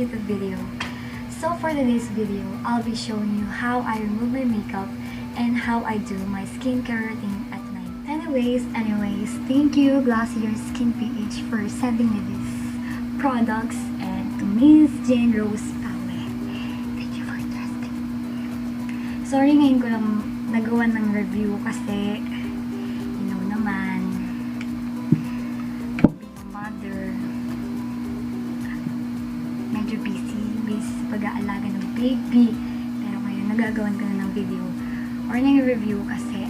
Tinted video. So for today's video, I'll be showing you how I remove my makeup and how I do my skincare routine at night. Anyways, thank you Glassier Skin PH for sending me these products, and to Miss Jane Rose Pawe. Thank you for trusting. Sorry ngayon ko lang nagawa ng review kasi you know naman, mother, medyo busy sa pag-aalaga ng baby, pero ngayon nagagawan ko na ng video or ng review kasi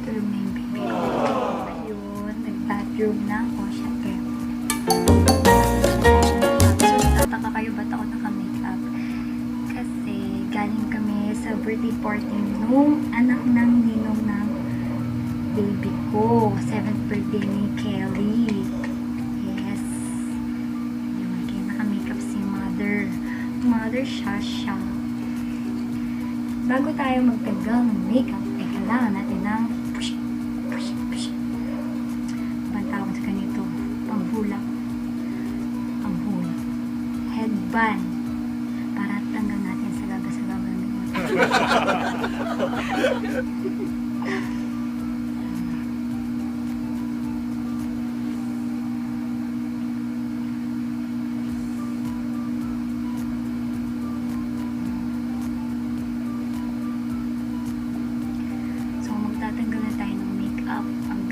tulog na yung baby. Ayun, nag-bathroom na ako syempre. So natataka kayo ba't ako naka-makeup kasi galing kami sa birthday party nung anak ng ninong ng baby ko, 7th birthday ni Kelly. Yes, yun, kaya naka-makeup si Mother Shasha. Bago tayo magtagal ng makeup, kailangan natin ng bantawag sa ganito, panghulak, headband, para tanggal natin sa gaba-gaba ng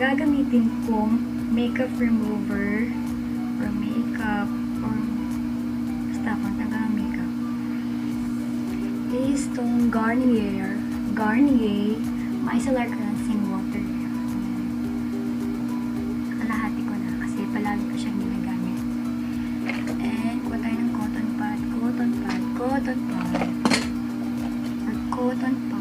gagamitin kong makeup remover or makeup or basta pantanggal ng makeup is itong Garnier Micellar Cleansing Water. Kalahati ko na kasi palagi ko siyang ginagamit. And kuha tayo ng cotton pad or cotton puff.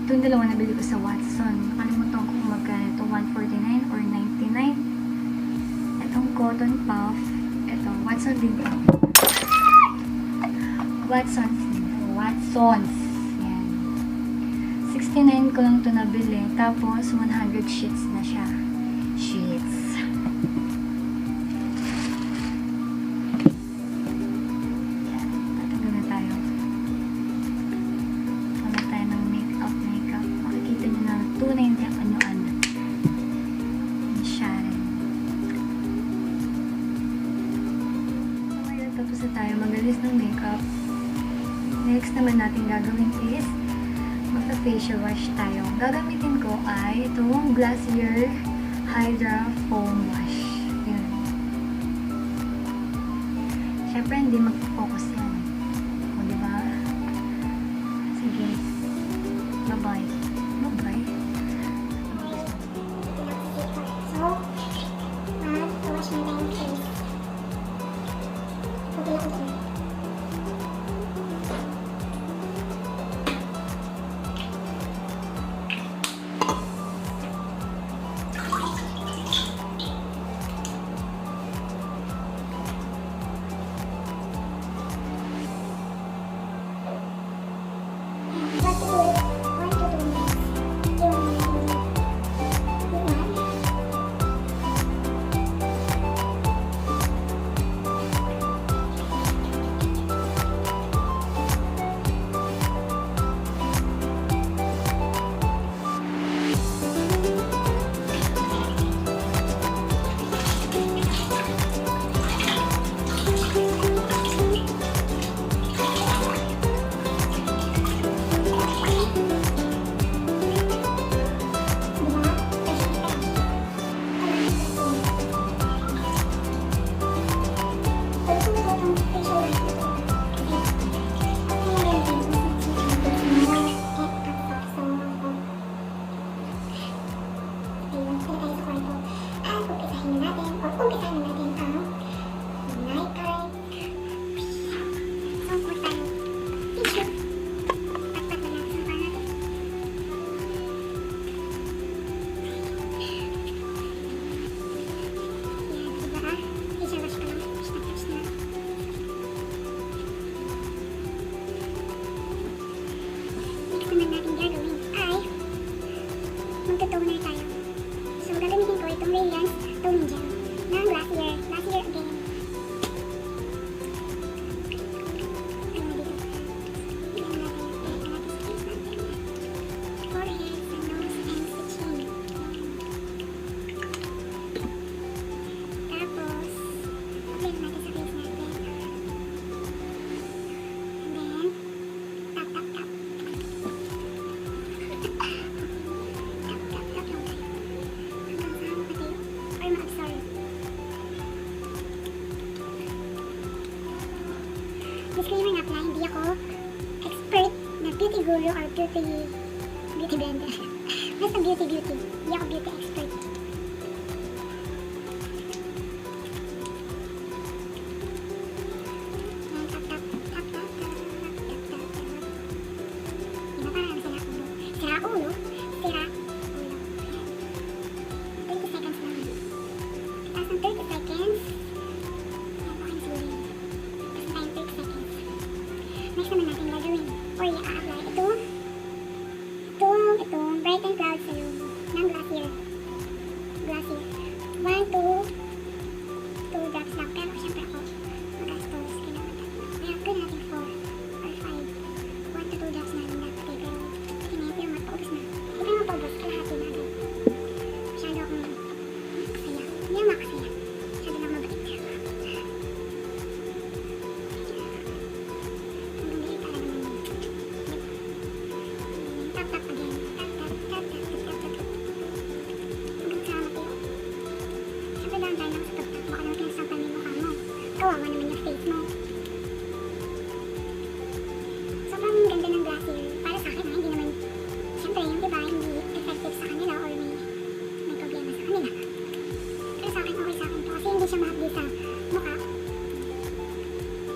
Itong dalawa nabili ko sa Watson. Nakalimutan ko kung magkano ito, 149 or 99. Itong cotton puff, ito, Watson din ito. Watsons. Yan. 69 ko lang ito nabili. Tapos, 100 sheets na siya. Sheets. Magalis ng makeup. Next naman natin gagawin is magpa-facial wash tayo. Gagamitin ko ay itong Glassier Hydra Foam Wash. Yun. Siyempre hindi magpo-focus yan. O diba? Sige. Bye-bye. So, wash na yung face. magto-toner tayo. So, siguro or beauty blender. Basta beauty. Hindi ako beauty expert. Sira ulo. 30 seconds lang. Tapos ng 30 seconds, okay na siguro yun. Basta tayong 30 seconds. Next naman natin gagawin, or i-apply itong Brighten Cloud sa loob ng Glassier. 1 to 2 drops lang. Pero syempre ako, magastos. Kaya gawin natin 4 or 5. 1 to 2 drops na lang dapat. Pero tingin yung mapaubos na. Hindi ka mapaubos, kalahati na agad. Masyado akong makasaya. Hindi lang makasaya. Masyado lang mabait. Kawawa naman yung face mo. Sobrang ganda ng Glassier. Para sa akin hindi naman, syempre yung iba hindi effective sa kanila or may problema sa kanila. Pero sa akin, okay sa akin to kasi hindi siya mahapdi sa mukha.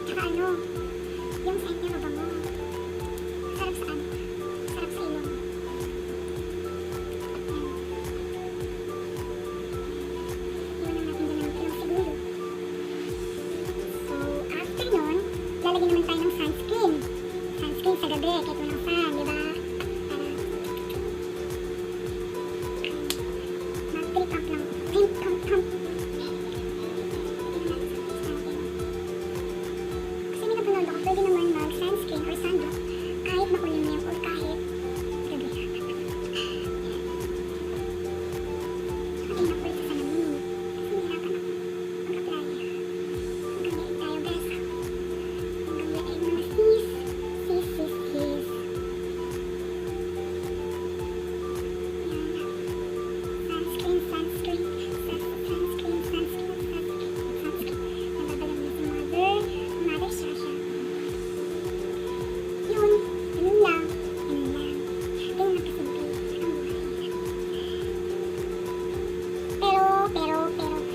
Tsaka yung scent niya mabango. Sarap sa ilong. Iwan natin din ng ilong siguro. Lalagyan naman tayo ng sunscreen. Sunscreen sa gabi, kahit walang fan, di ba? Para mag-trip up lang. Kasi may napanood ako, pwede naman mag-sunscreen or sunblock kahit makulim na yung or kahit gabi. Ating nakulit sa salamin. Kasi nahirapan ako mag-apply. Mag-apply tayo, guys.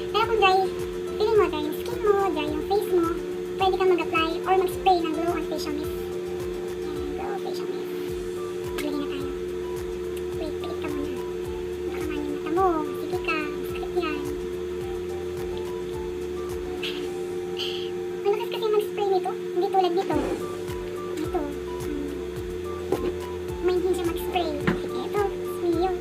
Pero kung dry, feeling mo dry yung skin mo, dry yung face mo, pwede kang mag-apply or mag-spray ng Glow on facial mist. Glow facial mist. Lagyan na tayo. Wait, pilit ka muna. Baka man yung mata mo, sige ka, sakit yan. Malakas kasi mag-spray nito, hindi tulad nito. Ito. Mahinhin siya mag-spray. Ito, smiyo.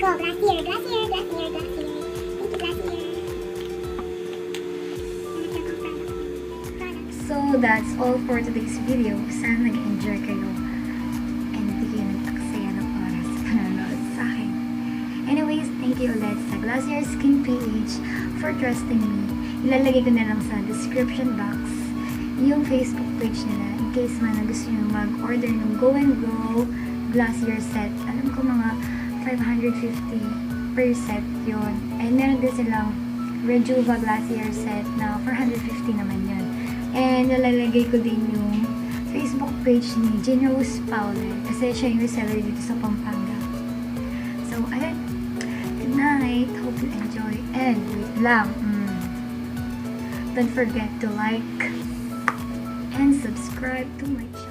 Go, Glassier. Thank you, Glassier. So that's all for today's video. Sana nag-enjoy kayo and hindi kayo nagtaksaya ng oras sa panonood sa akin. Anyways, thank you ulit sa Glassier Skin PH for trusting me. Ilalagay ko na lang sa description box yung Facebook page nila in case man na gusto nyo mag-order ng Go and Glow Glassier set. Alam ko mga 550 per set yun. And meron din silang Rejuva Glassier set na 450 naman yun. And nalalagay ko din yung Facebook page ni γλοw kasi siya yung reseller dito sa Pampanga. So, ayun. Good night. Hope you enjoy. And wait lang. Don't forget to like and subscribe to my channel.